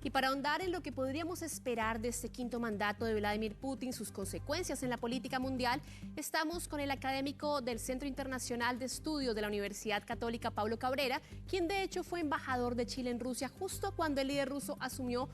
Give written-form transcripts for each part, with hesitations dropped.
Y para ahondar en lo que podríamos esperar de este quinto mandato de Vladimir Putin, sus consecuencias en la política mundial, estamos con el académico del Centro Internacional de Estudios de la Universidad Católica, Pablo Cabrera, quien de hecho fue embajador de Chile en Rusia justo cuando el líder ruso asumió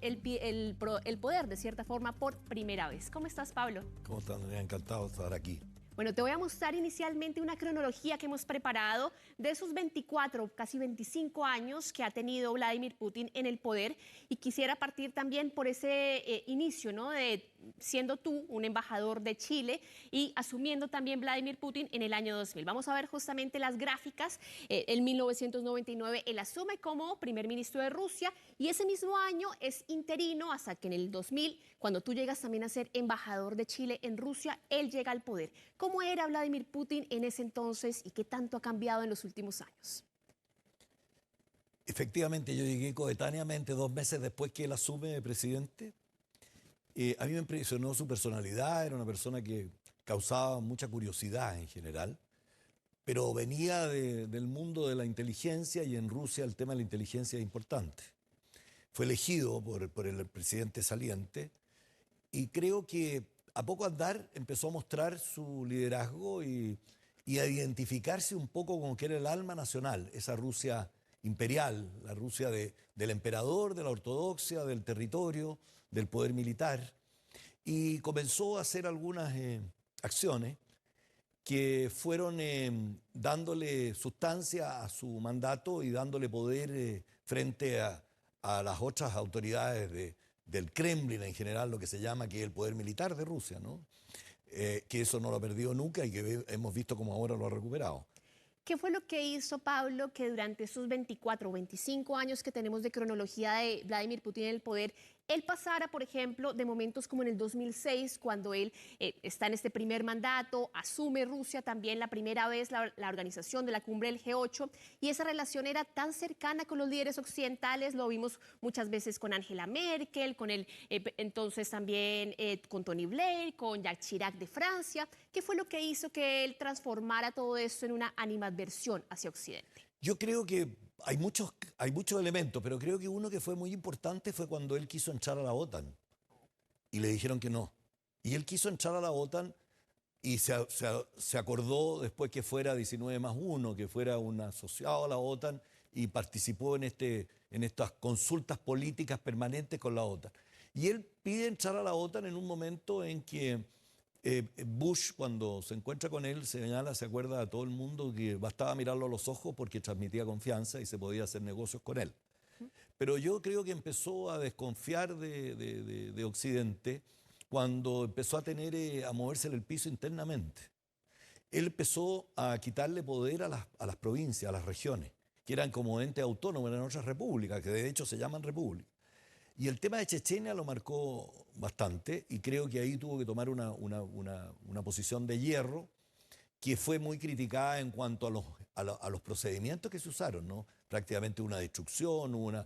el poder, de cierta forma, por primera vez. ¿Cómo estás, Pablo? ¿Cómo están? Encantado de estar aquí. Bueno, te voy a mostrar inicialmente una cronología que hemos preparado de esos 24, casi 25 años que ha tenido Vladimir Putin en el poder, y quisiera partir también por ese inicio, ¿no? De siendo tú un embajador de Chile y asumiendo también Vladimir Putin en el año 2000. Vamos a ver justamente las gráficas. En 1999 él asume como primer ministro de Rusia y ese mismo año es interino hasta que en el 2000, cuando tú llegas también a ser embajador de Chile en Rusia, él llega al poder. ¿Cómo era Vladimir Putin en ese entonces y qué tanto ha cambiado en los últimos años? Efectivamente, yo llegué coetáneamente 2 meses después que él asume de presidente. A mí me impresionó su personalidad, era una persona que causaba mucha curiosidad en general, pero venía del mundo de la inteligencia y en Rusia el tema de la inteligencia es importante. Fue elegido por el presidente saliente y creo que a poco andar empezó a mostrar su liderazgo y a identificarse un poco con que era el alma nacional, esa Rusia imperial, la Rusia del emperador, de la ortodoxia, del territorio, del poder militar. Y comenzó a hacer algunas acciones que fueron dándole sustancia a su mandato y dándole poder frente a las otras autoridades del Kremlin en general, lo que se llama que es el poder militar de Rusia, ¿no? Que eso no lo ha perdido nunca y que hemos visto cómo ahora lo ha recuperado. ¿Qué fue lo que hizo Pablo que durante esos 24 o 25 años que tenemos de cronología de Vladimir Putin en el poder, él pasara, por ejemplo, de momentos como en el 2006, cuando él está en este primer mandato, asume Rusia también la primera vez la organización de la cumbre del G8, y esa relación era tan cercana con los líderes occidentales? Lo vimos muchas veces con Angela Merkel, con el entonces también con Tony Blair, con Jacques Chirac de Francia. ¿Qué fue lo que hizo que él transformara todo esto en una animadversión hacia Occidente? Yo creo que hay muchos elementos, pero creo que uno que fue muy importante fue cuando él quiso entrar a la OTAN y le dijeron que no. Y él quiso entrar a la OTAN y se acordó después que fuera 19+1, que fuera un asociado a la OTAN y participó en estas consultas políticas permanentes con la OTAN. Y él pide entrar a la OTAN en un momento en que Bush, cuando se encuentra con él, se acuerda a todo el mundo que bastaba mirarlo a los ojos porque transmitía confianza y se podía hacer negocios con él. Pero yo creo que empezó a desconfiar de Occidente cuando empezó a moverse en el piso internamente. Él empezó a quitarle poder a las provincias, a las regiones, que eran como entes autónomos, eran otras repúblicas, que de hecho se llaman repúblicas. Y el tema de Chechenia lo marcó bastante y creo que ahí tuvo que tomar una posición de hierro que fue muy criticada en cuanto a los procedimientos que se usaron, ¿no? Prácticamente una destrucción,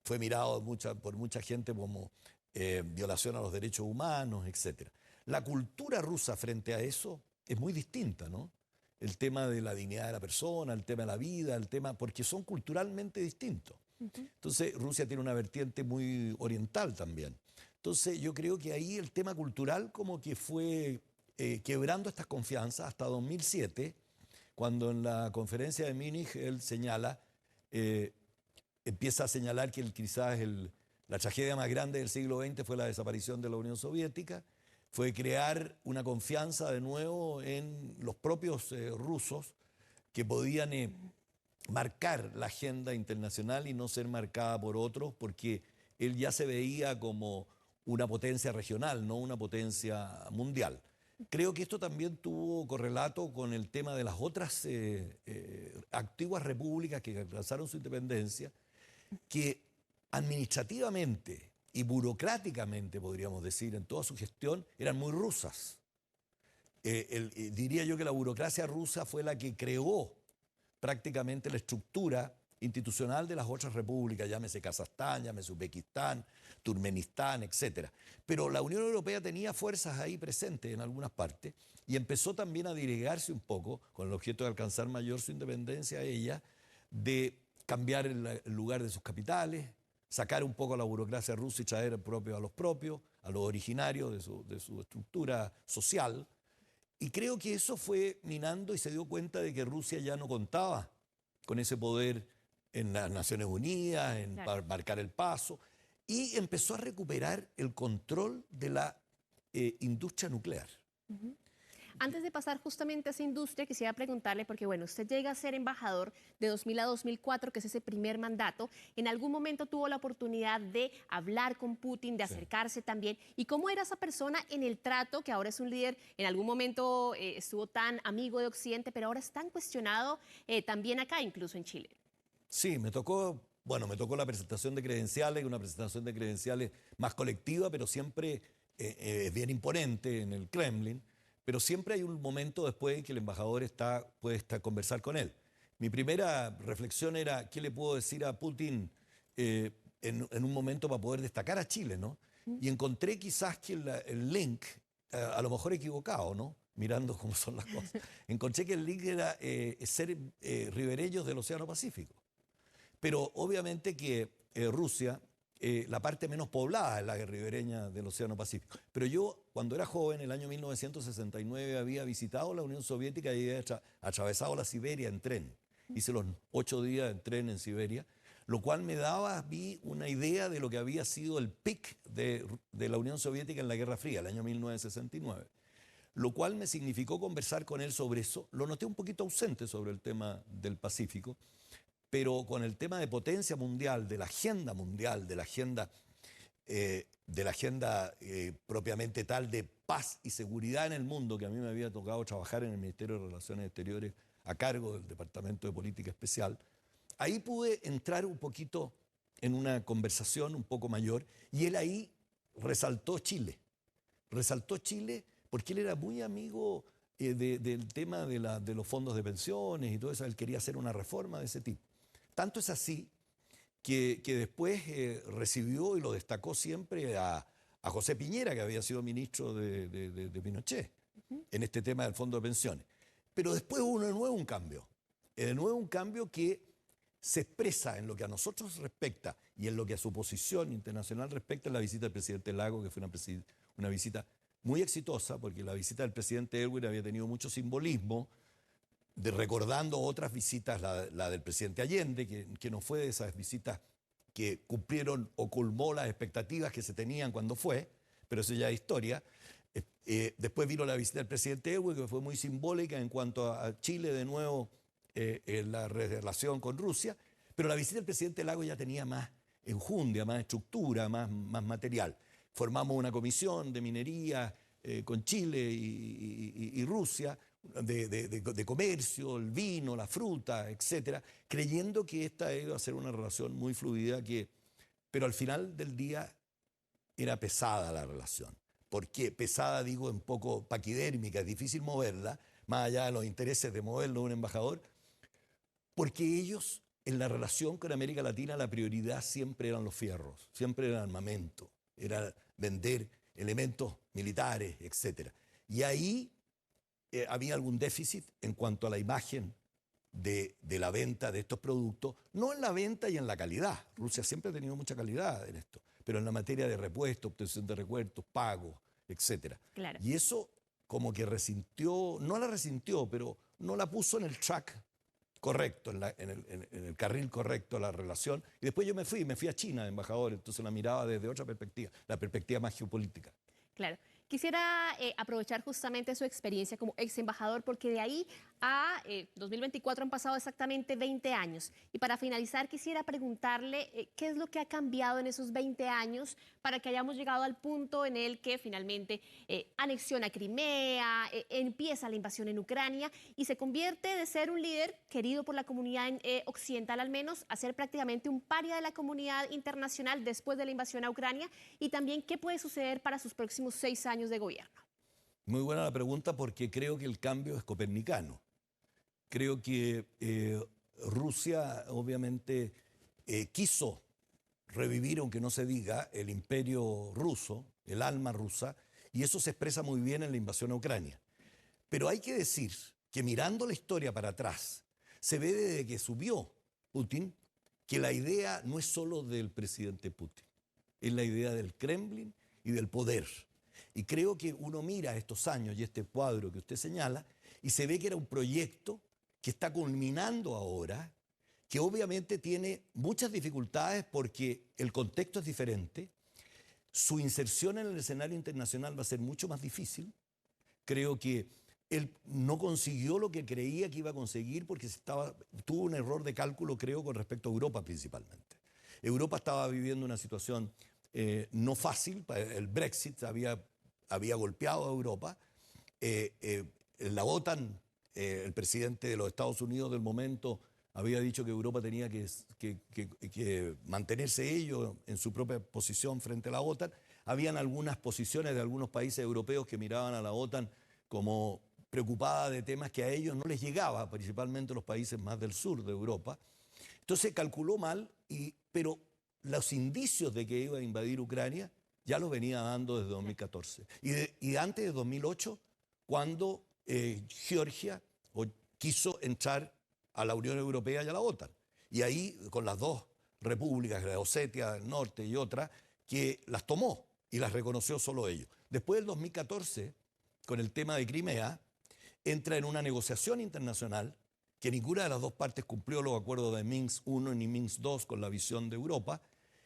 fue mirado por mucha gente como violación a los derechos humanos, etc. La cultura rusa frente a eso es muy distinta, ¿no? El tema de la dignidad de la persona, el tema de la vida, porque son culturalmente distintos. Entonces, Rusia tiene una vertiente muy oriental también. Entonces, yo creo que ahí el tema cultural como que fue quebrando estas confianzas hasta 2007, cuando en la conferencia de Múnich él empieza a señalar que quizás la tragedia más grande del siglo XX fue la desaparición de la Unión Soviética, fue crear una confianza de nuevo en los propios rusos que podían marcar la agenda internacional y no ser marcada por otros, porque él ya se veía como una potencia regional, no una potencia mundial. Creo que esto también tuvo correlato con el tema de las otras antiguas repúblicas que alcanzaron su independencia, que administrativamente y burocráticamente, podríamos decir, en toda su gestión, eran muy rusas. Diría yo que la burocracia rusa fue la que creó prácticamente la estructura institucional de las otras repúblicas, llámese Kazajstán, llámese Uzbekistán, Turkmenistán, etc. Pero la Unión Europea tenía fuerzas ahí presentes en algunas partes y empezó también a dirigarse un poco, con el objeto de alcanzar mayor su independencia a ella, de cambiar el lugar de sus capitales, sacar un poco a la burocracia rusa y traer propio a los propios, a los originarios de su estructura social. Y creo que eso fue minando y se dio cuenta de que Rusia ya no contaba con ese poder en las Naciones Unidas, en marcar el paso, y empezó a recuperar el control de la industria nuclear. Antes de pasar justamente a esa industria, quisiera preguntarle, porque bueno, usted llega a ser embajador de 2000 a 2004, que es ese primer mandato. ¿En algún momento tuvo la oportunidad de hablar con Putin, de acercarse también? ¿Y cómo era esa persona en el trato, que ahora es un líder, en algún momento estuvo tan amigo de Occidente, pero ahora es tan cuestionado también acá, incluso en Chile? Sí, me tocó la presentación de credenciales, una presentación de credenciales más colectiva, pero siempre es bien imponente en el Kremlin. Pero siempre hay un momento después en que el embajador puede conversar con él. Mi primera reflexión era, ¿qué le puedo decir a Putin en un momento para poder destacar a Chile, ¿no? Y encontré quizás que el link, a lo mejor equivocado, ¿no? Mirando cómo son las cosas, encontré que el link era ser ribereños del Océano Pacífico. Pero obviamente que Rusia, la parte menos poblada es la ribereña del Océano Pacífico. Pero yo, cuando era joven, en el año 1969, había visitado la Unión Soviética y había atravesado la Siberia en tren. Hice los 8 días en tren en Siberia, lo cual me daba a mí una idea de lo que había sido el pic de la Unión Soviética en la Guerra Fría, el año 1969. Lo cual me significó conversar con él sobre eso. Lo noté un poquito ausente sobre el tema del Pacífico, pero con el tema de potencia mundial, de la agenda mundial, de la agenda propiamente tal de paz y seguridad en el mundo, que a mí me había tocado trabajar en el Ministerio de Relaciones Exteriores a cargo del Departamento de Política Especial, ahí pude entrar un poquito en una conversación un poco mayor y él ahí resaltó Chile. Resaltó Chile porque él era muy amigo del tema de los fondos de pensiones y todo eso. Él quería hacer una reforma de ese tipo. Tanto es así que después recibió y lo destacó siempre a José Piñera, que había sido ministro de Pinochet, en este tema del fondo de pensiones. Pero después hubo de nuevo un cambio. De nuevo un cambio que se expresa en lo que a nosotros respecta y en lo que a su posición internacional respecta en la visita del presidente Lago, que fue una visita muy exitosa, porque la visita del presidente Elwin había tenido mucho simbolismo, recordando otras visitas, la del presidente Allende, que no fue de esas visitas que cumplieron o colmó las expectativas que se tenían cuando fue, pero eso ya es historia. Después vino la visita del presidente Evo, que fue muy simbólica en cuanto a Chile, de nuevo, en la relación con Rusia, pero la visita del presidente Lago ya tenía más enjundia, más estructura, más material. Formamos una comisión de minería con Chile y Rusia, de comercio, el vino, la fruta, etcétera, creyendo que esta iba a ser una relación muy fluida, pero al final del día era pesada la relación. ¿Por qué? Pesada, digo, un poco paquidérmica, es difícil moverla, más allá de los intereses de moverlo un embajador, porque ellos, en la relación con América Latina, la prioridad siempre eran los fierros, siempre era el armamento, era vender elementos militares, etcétera. Y ahí había algún déficit en cuanto a la imagen de la venta de estos productos, no en la venta y en la calidad. Rusia siempre ha tenido mucha calidad en esto, pero en la materia de repuesto, obtención de repuestos, pagos, etc. Claro. Y eso como que resintió, no la resintió, pero no la puso en el track correcto, en el carril correcto la relación. Y después yo me fui a China de embajador, entonces la miraba desde otra perspectiva, la perspectiva más geopolítica. Claro. Quisiera aprovechar justamente su experiencia como ex embajador, porque de ahí a 2024 han pasado exactamente 20 años. Y para finalizar, quisiera preguntarle qué es lo que ha cambiado en esos 20 años para que hayamos llegado al punto en el que finalmente anexiona Crimea, empieza la invasión en Ucrania y se convierte de ser un líder querido por la comunidad occidental al menos, a ser prácticamente un paria de la comunidad internacional después de la invasión a Ucrania. Y también qué puede suceder para sus próximos 6 años de gobierno. Muy buena la pregunta, porque creo que el cambio es copernicano. Creo que Rusia obviamente quiso revivir, aunque no se diga, el imperio ruso, el alma rusa, y eso se expresa muy bien en la invasión a Ucrania. Pero hay que decir que mirando la historia para atrás, se ve desde que subió Putin que la idea no es solo del presidente Putin, es la idea del Kremlin y del poder. Y creo que uno mira estos años y este cuadro que usted señala y se ve que era un proyecto que está culminando ahora, que obviamente tiene muchas dificultades porque el contexto es diferente, su inserción en el escenario internacional va a ser mucho más difícil. Creo que él no consiguió lo que creía que iba a conseguir porque tuvo un error de cálculo, creo, con respecto a Europa principalmente. Europa estaba viviendo una situación no fácil, el Brexit había golpeado a Europa, la OTAN, el presidente de los Estados Unidos del momento había dicho que Europa tenía que mantenerse ellos en su propia posición frente a la OTAN. Habían algunas posiciones de algunos países europeos que miraban a la OTAN como preocupada de temas que a ellos no les llegaba, principalmente los países más del sur de Europa. Entonces calculó mal, pero los indicios de que iba a invadir Ucrania ya los venía dando desde 2014. Y antes de 2008, cuando Georgia quiso entrar a la Unión Europea y a la OTAN. Y ahí, con las dos repúblicas, la Osetia del Norte y otra, que las tomó y las reconoció solo ellos. Después del 2014, con el tema de Crimea, entra en una negociación internacional que ninguna de las dos partes cumplió los acuerdos de Minsk I ni Minsk II con la visión de Europa,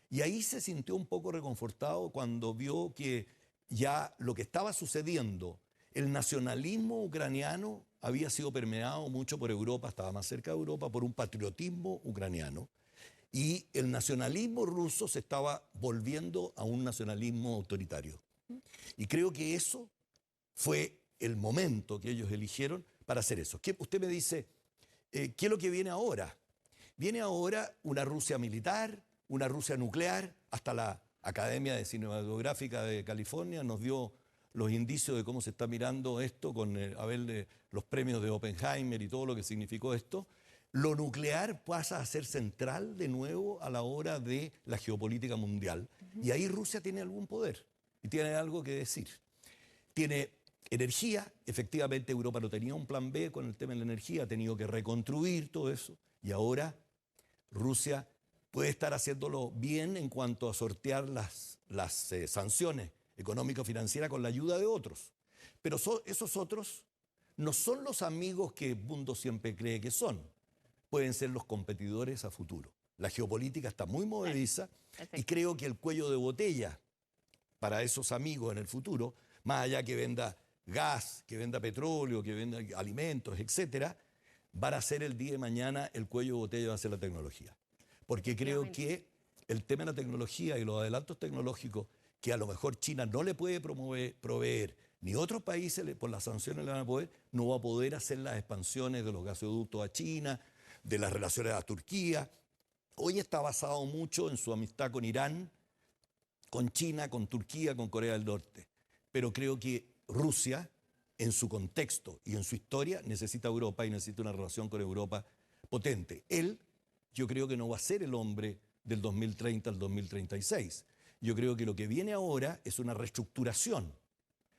y ahí se sintió un poco reconfortado cuando vio que ya lo que estaba sucediendo, el nacionalismo ucraniano había sido permeado mucho por Europa, estaba más cerca de Europa, por un patriotismo ucraniano, y el nacionalismo ruso se estaba volviendo a un nacionalismo autoritario. Y creo que eso fue el momento que ellos eligieron para hacer eso. Usted me dice, ¿qué es lo que viene ahora? Viene ahora una Rusia militar, una Rusia nuclear. Hasta la Academia de Cinematográfica de California nos dio los indicios de cómo se está mirando esto con los premios de Oppenheimer y todo lo que significó esto. Lo nuclear pasa a ser central de nuevo a la hora de la geopolítica mundial. Y ahí Rusia tiene algún poder y tiene algo que decir. Tiene energía, efectivamente Europa no tenía un plan B con el tema de la energía, ha tenido que reconstruir todo eso. Y ahora Rusia puede estar haciéndolo bien en cuanto a sortear las sanciones económico-financieras con la ayuda de otros. Pero esos otros no son los amigos que el mundo siempre cree que son. Pueden ser los competidores a futuro. La geopolítica está muy movediza y creo que el cuello de botella para esos amigos en el futuro, más allá que venda gas, que venda petróleo, que venda alimentos, etcétera, van a ser el día de mañana el cuello de botella va a ser la tecnología. Porque creo que el tema de la tecnología y los adelantos tecnológicos que a lo mejor China no le puede proveer, ni otros países por las sanciones le van a poder, no va a poder hacer las expansiones de los gasoductos a China, de las relaciones a Turquía. Hoy está basado mucho en su amistad con Irán, con China, con Turquía, con Corea del Norte. Pero creo que Rusia, en su contexto y en su historia, necesita a Europa y necesita una relación con Europa potente. Él, yo creo que no va a ser el hombre del 2030 al 2036. Yo creo que lo que viene ahora es una reestructuración,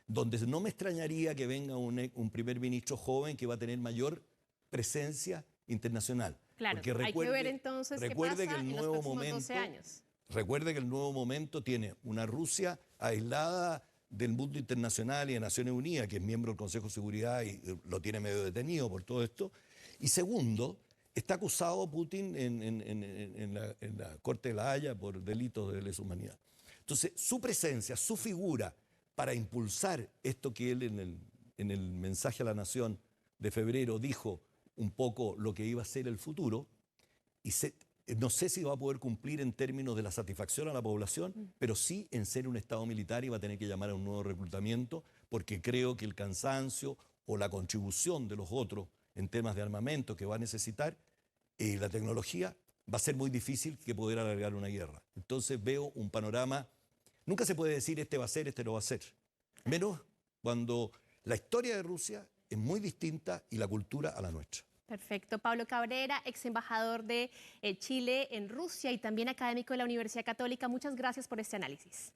donde no me extrañaría que venga un primer ministro joven que va a tener mayor presencia internacional. Claro, porque hay que ver entonces qué pasa en los próximos 12 años. Recuerde que el nuevo momento tiene una Rusia aislada del mundo internacional y de Naciones Unidas, que es miembro del Consejo de Seguridad y lo tiene medio detenido por todo esto. Y segundo, está acusado Putin en la Corte de la Haya por delitos de lesa humanidad. Entonces, su presencia, su figura para impulsar esto que él en el mensaje a la Nación de febrero dijo un poco lo que iba a ser el futuro, y no sé si va a poder cumplir en términos de la satisfacción a la población, pero sí en ser un Estado militar y va a tener que llamar a un nuevo reclutamiento, porque creo que el cansancio o la contribución de los otros en temas de armamento que va a necesitar, la tecnología, va a ser muy difícil que poder alargar una guerra. Entonces veo un panorama, nunca se puede decir este va a ser, este no va a ser, menos cuando la historia de Rusia es muy distinta y la cultura a la nuestra. Perfecto. Pablo Cabrera, ex embajador de Chile en Rusia y también académico de la Universidad Católica. Muchas gracias por este análisis.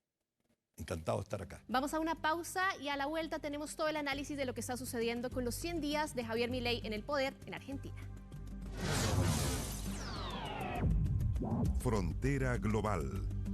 Encantado de estar acá. Vamos a una pausa y a la vuelta tenemos todo el análisis de lo que está sucediendo con los 100 días de Javier Milei en el poder en Argentina. Frontera Global.